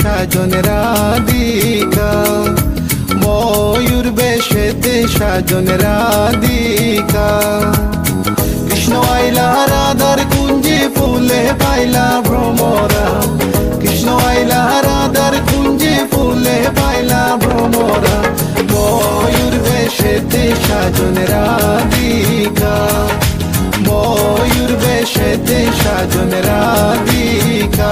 সাজন রাধিকা, ময়ূর বেশেতে সাজন রাধিকা। কৃষ্ণ আইলা রাধার কুঞ্জে ফুলে পাইলা ভ্রমরা, কৃষ্ণ আইলা রাধার কুঞ্জে ফুলে পাইলা ভ্রমরা। ময়ূর বেশেতে সাজন রাধিকা, ময়ূর বেশেতে সাজন রাধিকা।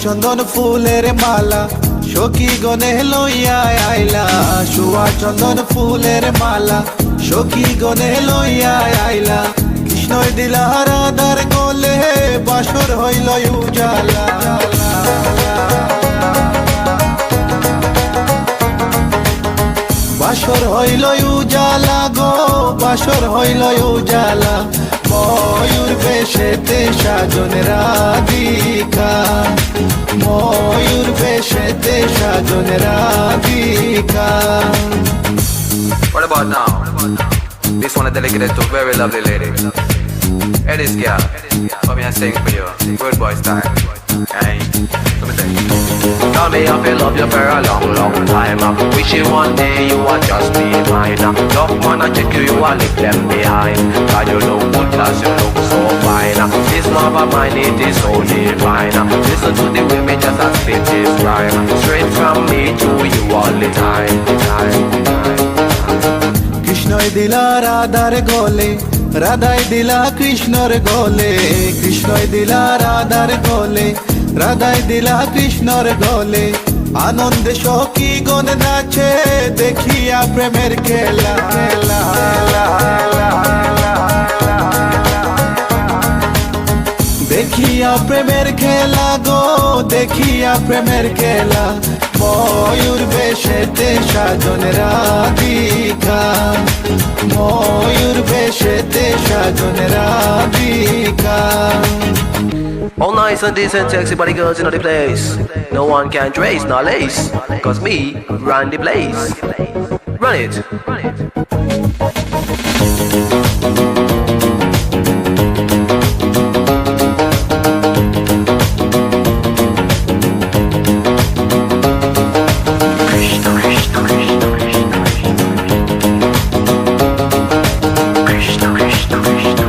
চন্দন ফুলের মালা সখী গনে লইয়া আইলা, সুয়া চন্দন ফুলের মালা সখী গনে লইয়া আইলা। কৃষ্ণই দিলা রাধার গলে বাসর হইল উজালা, বাসর হইল উজালা গো, বাসর হইল উজালা। ময়ূর বেশেতে সাজন রাধিকা, ময়ূর বেশেতে সাজন Radhika. What about now? This one is dedicated to a very lovely lady. It is girl. Come here and sing for you. Good boy style. Hey, let me sing. Tell me if you love you for a long, long time. Wishing one day you would just be mine. Love man, I check you, you will leave them behind. Cause you look good, cause you look so fine. This love of mine, it is so divine. Listen to the way me just a spit this rhyme. Straight from me to you all the time. কৃষ্ণই দিলা রাধার গলে, রাধাই দিলা কৃষ্ণর গলে। কৃষ্ণই দিলা রাধার গলে, রাধাই দিলা কৃষ্ণর গলে। আনন্দে সখী গণ নাচে দেখিয়া প্রেমের খেলা। দেখিয়া প্রেমের খেলা গো, দেখিয়া প্রেমের খেলা। ময়ূর বেশেতে সাজন রাধিকা, ময়ূর বেশেতে সাজন Radhika. All nice and decent sexy body girls in the place. No one can trace nor lace, cause me run the place. Run it. Krishna Krishna Krishna